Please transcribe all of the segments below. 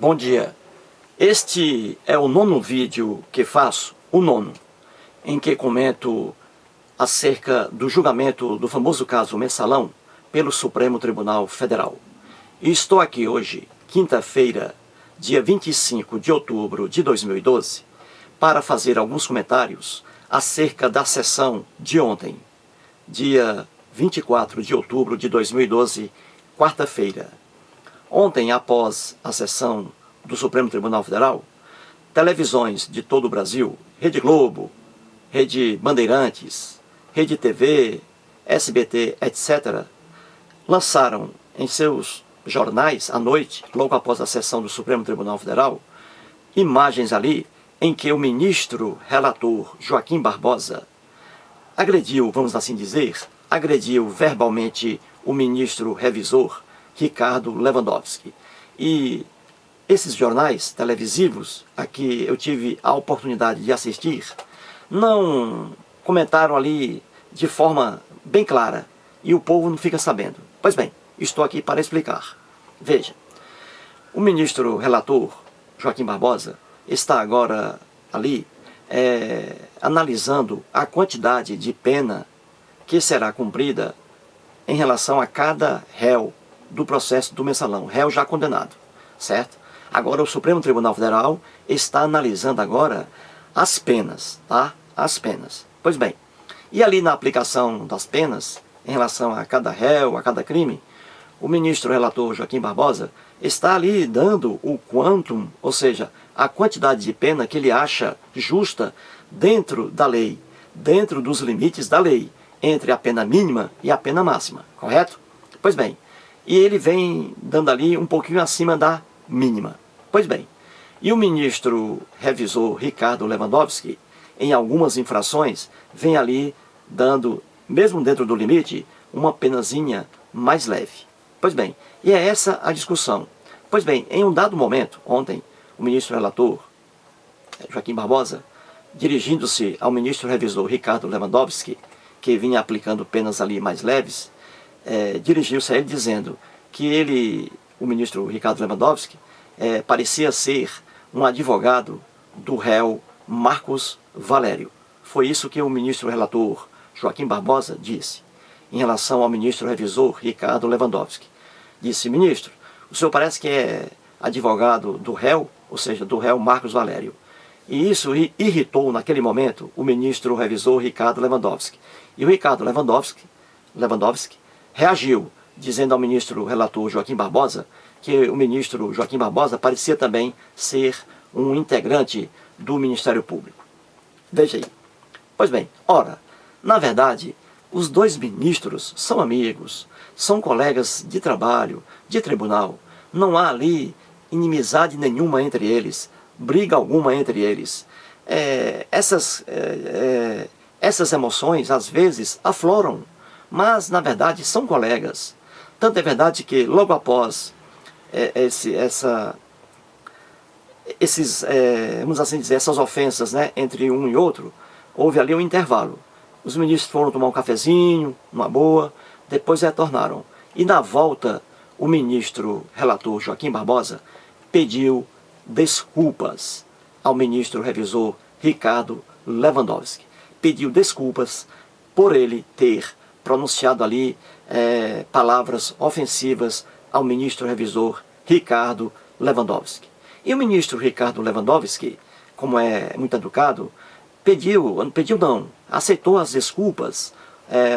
Bom dia. Este é o nono vídeo que faço, o nono, em que comento acerca do julgamento do famoso caso Mensalão pelo Supremo Tribunal Federal. E estou aqui hoje, quinta-feira, dia 25 de outubro de 2012, para fazer alguns comentários acerca da sessão de ontem, dia 24 de outubro de 2012, quarta-feira. Ontem, após a sessão do Supremo Tribunal Federal, televisões de todo o Brasil, Rede Globo, Rede Bandeirantes, Rede TV, SBT, etc., lançaram em seus jornais à noite, logo após a sessão do Supremo Tribunal Federal, imagens ali em que o ministro relator Joaquim Barbosa agrediu, vamos assim dizer, agrediu verbalmente o ministro revisor Ricardo Lewandowski. E esses jornais televisivos a que eu tive a oportunidade de assistir não comentaram ali de forma bem clara e o povo não fica sabendo. Pois bem, estou aqui para explicar. Veja, o ministro relator Joaquim Barbosa está agora ali analisando a quantidade de pena que será cumprida em relação a cada réu do processo do Mensalão, réu já condenado, certo? Agora o Supremo Tribunal Federal está analisando agora as penas, tá? As penas. Pois bem, e ali na aplicação das penas, em relação a cada réu, a cada crime, o ministro relator Joaquim Barbosa está ali dando o quantum, ou seja, a quantidade de pena que ele acha justa dentro da lei, dentro dos limites da lei, entre a pena mínima e a pena máxima, correto? Pois bem, e ele vem dando ali um pouquinho acima da mínima. Pois bem, e o ministro revisor Ricardo Lewandowski, em algumas infrações, vem ali dando, mesmo dentro do limite, uma penazinha mais leve. Pois bem, e é essa a discussão. Pois bem, em um dado momento, ontem, o ministro relator Joaquim Barbosa, dirigindo-se ao ministro revisor Ricardo Lewandowski, que vinha aplicando penas ali mais leves, dirigiu-se a ele dizendo que ele, o ministro Ricardo Lewandowski, parecia ser um advogado do réu Marcos Valério. Foi isso que o ministro relator Joaquim Barbosa disse em relação ao ministro revisor Ricardo Lewandowski. Disse: ministro, o senhor parece que é advogado do réu, ou seja, do réu Marcos Valério. E isso irritou naquele momento o ministro revisor Ricardo Lewandowski. E o Ricardo Lewandowski reagiu, dizendo ao ministro relator Joaquim Barbosa que o ministro Joaquim Barbosa parecia também ser um integrante do Ministério Público. Veja aí. Pois bem, ora, na verdade, os dois ministros são amigos, são colegas de trabalho, de tribunal. Não há ali inimizade nenhuma entre eles, briga alguma entre eles. Essas emoções, às vezes, afloram, mas, na verdade, são colegas. Tanto é verdade que, logo após vamos assim dizer, essas ofensas, né, entre um e outro, houve ali um intervalo. Os ministros foram tomar um cafezinho, uma boa, depois retornaram. E na volta, o ministro relator Joaquim Barbosa pediu desculpas ao ministro revisor Ricardo Lewandowski. Pediu desculpas por ele ter pronunciado ali palavras ofensivas ao ministro revisor Ricardo Lewandowski. E o ministro Ricardo Lewandowski, como é muito educado, aceitou as desculpas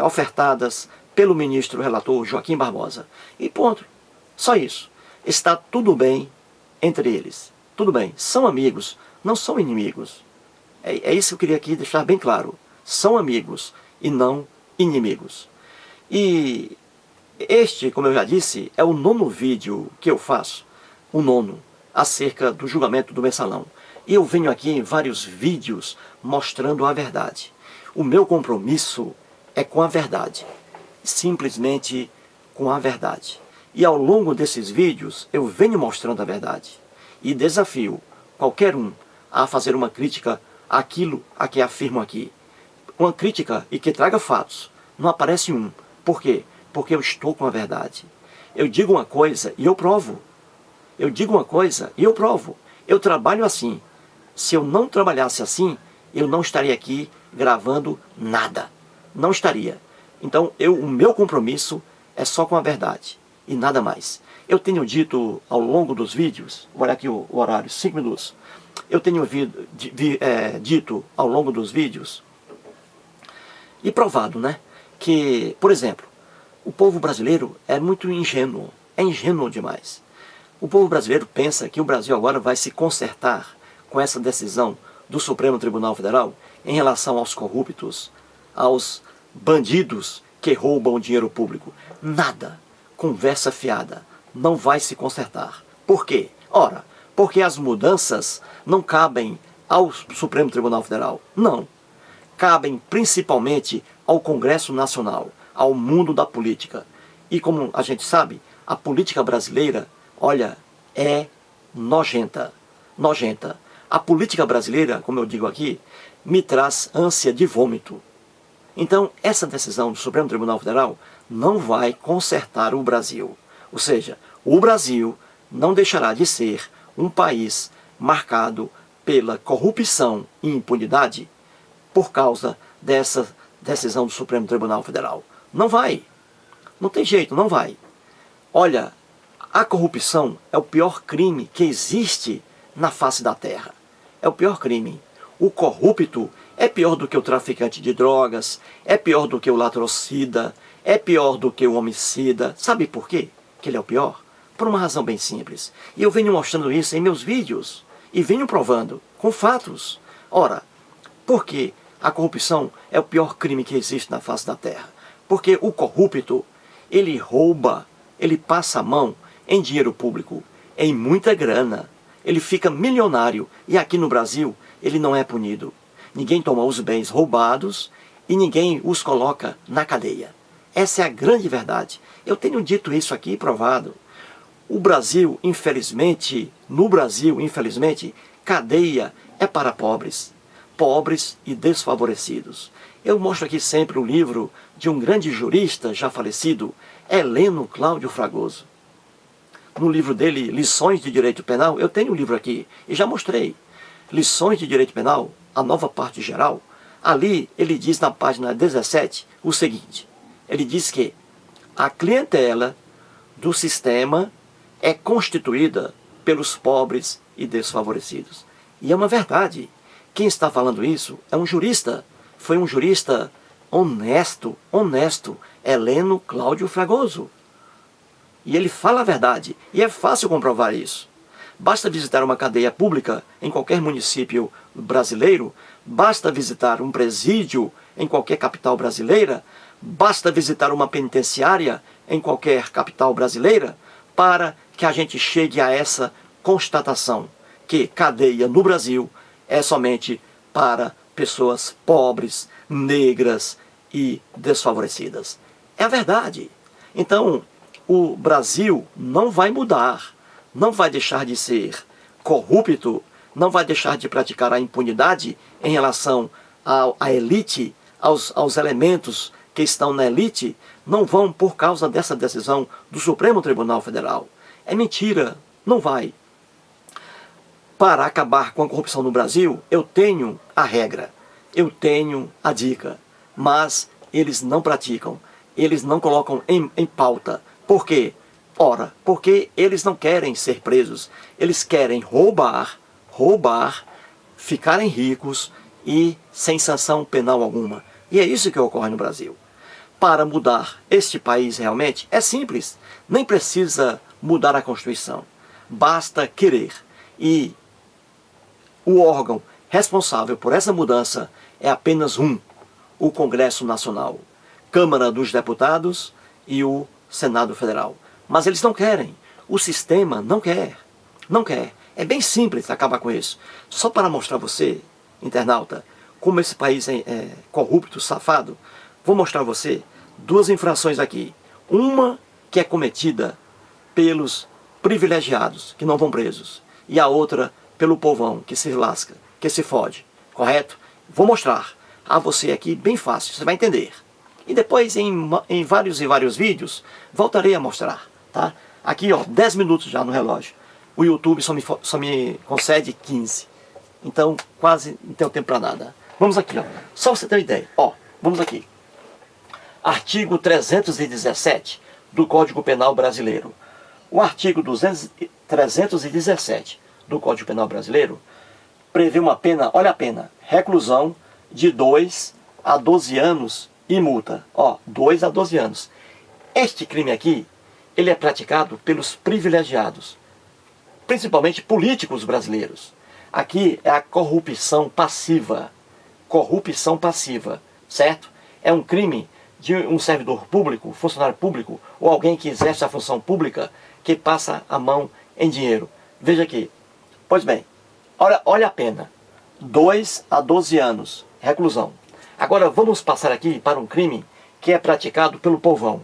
ofertadas pelo ministro relator Joaquim Barbosa. E ponto. Só isso. Está tudo bem entre eles. Tudo bem. São amigos, não são inimigos. É isso que eu queria aqui deixar bem claro. São amigos e não inimigos. E este, como eu já disse, é o nono vídeo que eu faço, o nono, acerca do julgamento do Mensalão. E eu venho aqui em vários vídeos mostrando a verdade. O meu compromisso é com a verdade, simplesmente com a verdade. E ao longo desses vídeos eu venho mostrando a verdade. E desafio qualquer um a fazer uma crítica àquilo a que afirmo aqui. Uma crítica e que traga fatos. Não aparece um. Por quê? Porque eu estou com a verdade. Eu digo uma coisa e eu provo. Eu digo uma coisa e eu provo. Eu trabalho assim. Se eu não trabalhasse assim, eu não estaria aqui gravando nada. Não estaria. Então, o meu compromisso é só com a verdade e nada mais. Eu tenho dito ao longo dos vídeos, olha aqui o horário, 5 minutos. Eu tenho dito ao longo dos vídeos e provado, né, que, por exemplo, o povo brasileiro é muito ingênuo, é ingênuo demais. O povo brasileiro pensa que o Brasil agora vai se consertar com essa decisão do Supremo Tribunal Federal em relação aos corruptos, aos bandidos que roubam o dinheiro público. Nada, conversa fiada, não vai se consertar. Por quê? Ora, porque as mudanças não cabem ao Supremo Tribunal Federal. Não. Cabem principalmente ao Congresso Nacional, ao mundo da política. E como a gente sabe, a política brasileira, olha, é nojenta. Nojenta. A política brasileira, como eu digo aqui, me traz ânsia de vômito. Então, essa decisão do Supremo Tribunal Federal não vai consertar o Brasil. Ou seja, o Brasil não deixará de ser um país marcado pela corrupção e impunidade por causa dessa decisão do Supremo Tribunal Federal. Não vai. Não tem jeito, não vai. Olha, a corrupção é o pior crime que existe na face da terra. É o pior crime. O corrupto é pior do que o traficante de drogas, é pior do que o latrocida, é pior do que o homicida. Sabe por quê que ele é o pior? Por uma razão bem simples. E eu venho mostrando isso em meus vídeos. E venho provando com fatos. Ora, por que a corrupção é o pior crime que existe na face da terra? Porque o corrupto, ele rouba, ele passa a mão em dinheiro público, em muita grana. Ele fica milionário e aqui no Brasil ele não é punido. Ninguém toma os bens roubados e ninguém os coloca na cadeia. Essa é a grande verdade. Eu tenho dito isso aqui e provado. O Brasil, infelizmente, no Brasil, infelizmente, cadeia é para pobres. Pobres e desfavorecidos. Eu mostro aqui sempre o livro de um grande jurista já falecido, Heleno Cláudio Fragoso. No livro dele, Lições de Direito Penal, eu tenho o livro aqui e já mostrei. Lições de Direito Penal, a nova parte geral. Ali ele diz na página 17 o seguinte. Ele diz que a clientela do sistema é constituída pelos pobres e desfavorecidos. E é uma verdade. Quem está falando isso é um jurista. Foi um jurista honesto, Heleno Cláudio Fragoso. E ele fala a verdade. E é fácil comprovar isso. Basta visitar uma cadeia pública em qualquer município brasileiro, basta visitar um presídio em qualquer capital brasileira, basta visitar uma penitenciária em qualquer capital brasileira, para que a gente chegue a essa constatação, que cadeia no Brasil é somente para pessoas pobres, negras e desfavorecidas. É a verdade. Então, o Brasil não vai mudar, não vai deixar de ser corrupto, não vai deixar de praticar a impunidade em relação à elite, aos elementos que estão na elite, não vão por causa dessa decisão do Supremo Tribunal Federal. É mentira, não vai. Para acabar com a corrupção no Brasil, eu tenho a regra, eu tenho a dica, mas eles não praticam, eles não colocam em pauta. Por quê? Ora, porque eles não querem ser presos, eles querem roubar, ficarem ricos e sem sanção penal alguma. E é isso que ocorre no Brasil. Para mudar este país realmente é simples, nem precisa mudar a Constituição, basta querer. E o órgão responsável por essa mudança é apenas um, o Congresso Nacional, Câmara dos Deputados e o Senado Federal. Mas eles não querem, o sistema não quer, não quer. É bem simples acabar com isso. Só para mostrar a você, internauta, como esse país é corrupto, safado, vou mostrar a você duas infrações aqui. Uma que é cometida pelos privilegiados, que não vão presos, e a outra pelo povão, que se lasca, que se fode, correto? Vou mostrar a você aqui bem fácil, você vai entender. E depois, em vários vídeos, voltarei a mostrar, tá? Aqui, ó, 10 minutos já no relógio. o YouTube só me concede 15. Então, quase não tenho tempo para nada. Vamos aqui, ó. Só pra você ter uma ideia. Ó, vamos aqui. Artigo 317 do Código Penal Brasileiro. O artigo 317 do Código Penal Brasileiro prevê uma pena, olha a pena, reclusão de 2 a 12 anos e multa. Ó, 2 a 12 anos. Este crime aqui, ele é praticado pelos privilegiados, principalmente políticos brasileiros. Aqui é a corrupção passiva. Corrupção passiva, certo? É um crime de um servidor público, funcionário público, ou alguém que exerce a função pública, que passa a mão em dinheiro. Veja aqui. Pois bem, olha a pena. 2 a 12 anos, reclusão. Agora vamos passar aqui para um crime que é praticado pelo povão.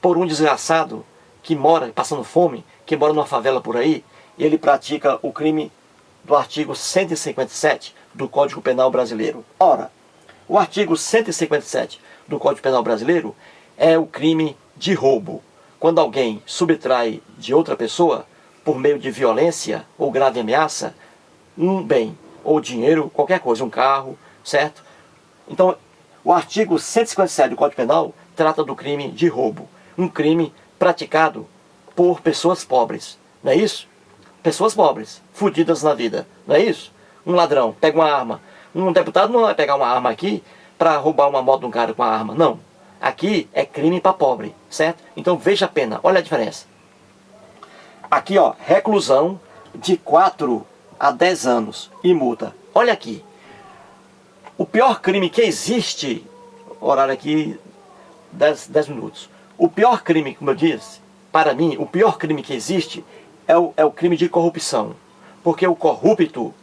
Por um desgraçado que mora passando fome, que mora numa favela por aí, e ele pratica o crime do artigo 157 do Código Penal Brasileiro. Ora, o artigo 157 do Código Penal Brasileiro é o crime de roubo. Quando alguém subtrai de outra pessoa, por meio de violência ou grave ameaça, um bem ou dinheiro, qualquer coisa, um carro, certo? Então, o artigo 157 do Código Penal trata do crime de roubo. Um crime praticado por pessoas pobres, não é isso? Pessoas pobres, fodidas na vida, não é isso? Um ladrão pega uma arma. Um deputado não vai pegar uma arma aqui para roubar uma moto de um cara com a arma, não. Aqui é crime para pobre, certo? Então veja a pena, olha a diferença. Aqui, ó, reclusão de 4 a 10 anos e multa. Olha aqui. O pior crime que existe, horário aqui 10 minutos. O pior crime, como eu disse, para mim, o pior crime que existe é o crime de corrupção. Porque o corrupto,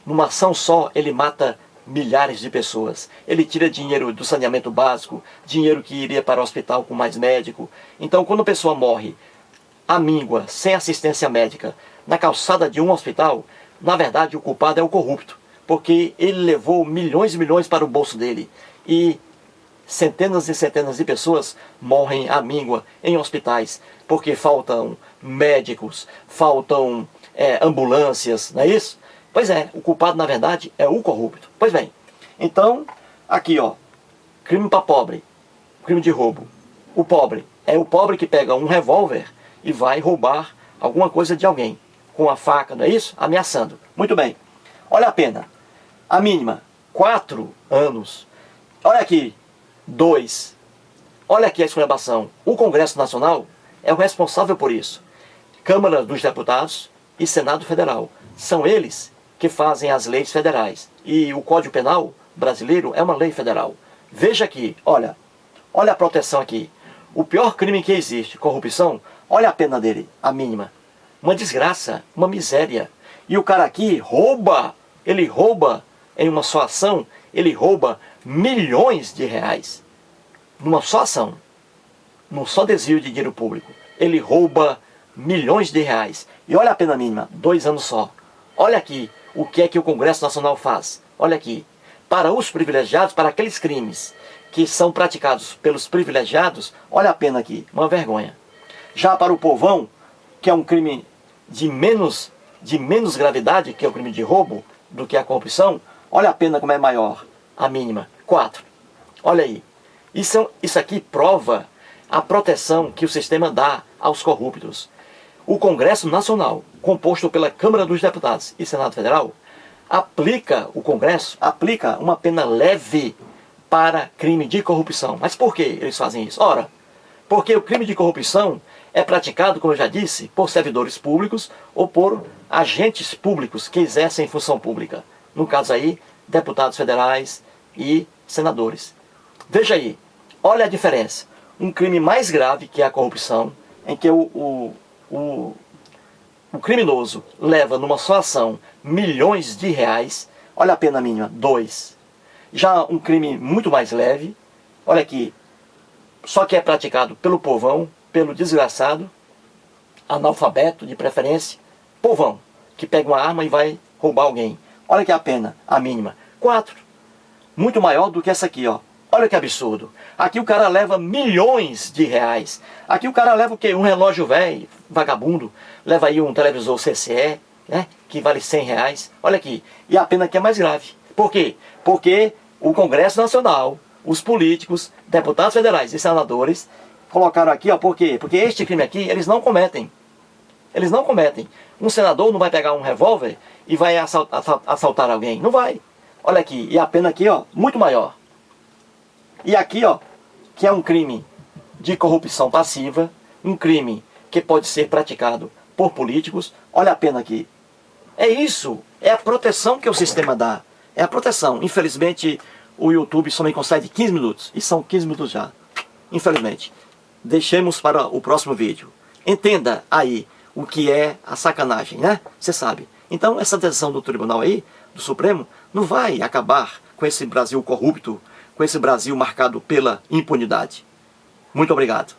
numa ação só, ele mata milhares de pessoas. Ele tira dinheiro do saneamento básico, dinheiro que iria para o hospital com mais médico. Então, quando a pessoa morre à míngua, sem assistência médica, na calçada de um hospital, na verdade o culpado é o corrupto. Porque ele levou milhões e milhões para o bolso dele. E centenas e centenas de pessoas morrem à míngua em hospitais, porque faltam médicos, faltam ambulâncias, não é isso? Pois é, o culpado na verdade é o corrupto. Pois bem, então, aqui ó, crime para pobre, crime de roubo. O pobre é o pobre que pega um revólver e vai roubar alguma coisa de alguém, com a faca, não é isso? Ameaçando. Muito bem, olha a pena, a mínima, 4 anos. Olha aqui, 2. Olha aqui a esculhambação. O Congresso Nacional é o responsável por isso. Câmara dos Deputados e Senado Federal. São eles que fazem as leis federais. E o Código Penal brasileiro é uma lei federal. Veja aqui, olha a proteção aqui. O pior crime que existe, corrupção, olha a pena dele, a mínima. Uma desgraça, uma miséria. E o cara aqui rouba, ele rouba em uma só ação, ele rouba milhões de reais. Numa só ação, num só desvio de dinheiro público. Ele rouba milhões de reais. E olha a pena mínima, 2 anos só. Olha aqui o que é que o Congresso Nacional faz. Olha aqui. Para os privilegiados, para aqueles crimes que são praticados pelos privilegiados, olha a pena aqui, uma vergonha. Já para o povão, que é um crime de menos gravidade, que é o crime de roubo, do que a corrupção, olha a pena como é maior, a mínima, 4. Olha aí. Isso aqui prova a proteção que o sistema dá aos corruptos. O Congresso Nacional, composto pela Câmara dos Deputados e Senado Federal, aplica uma pena leve para crime de corrupção. Mas por que eles fazem isso? Ora, porque o crime de corrupção é praticado, como eu já disse, por servidores públicos ou por agentes públicos que exercem função pública. No caso aí, deputados federais e senadores. Veja aí, olha a diferença. Um crime mais grave, que é a corrupção, em que o criminoso leva numa só ação milhões de reais, olha a pena mínima, 2. Já um crime muito mais leve, olha aqui, só que é praticado pelo povão, pelo desgraçado, analfabeto de preferência, povão, que pega uma arma e vai roubar alguém. Olha aqui a pena, a mínima, 4. Muito maior do que essa aqui, ó. Olha que absurdo. Aqui o cara leva milhões de reais. Aqui o cara leva o quê? Um relógio velho, vagabundo. Leva aí um televisor CCE, né? Que vale 100 reais. Olha aqui. E a pena aqui é mais grave. Por quê? Porque o Congresso Nacional, os políticos, deputados federais e senadores colocaram aqui, ó, por quê? Porque este crime aqui, eles não cometem. Eles não cometem. Um senador não vai pegar um revólver e vai assaltar alguém. Não vai. Olha aqui. E a pena aqui, ó, muito maior. E aqui, ó, que é um crime de corrupção passiva, um crime que pode ser praticado por políticos. Olha a pena aqui. É isso. É a proteção que o sistema dá. É a proteção. Infelizmente, o YouTube só me concede 15 minutos. E são 15 minutos já. Infelizmente. Deixemos para o próximo vídeo. Entenda aí o que é a sacanagem, né? Você sabe. Então, essa decisão do tribunal aí, do Supremo, não vai acabar com esse Brasil corrupto, com esse Brasil marcado pela impunidade. Muito obrigado.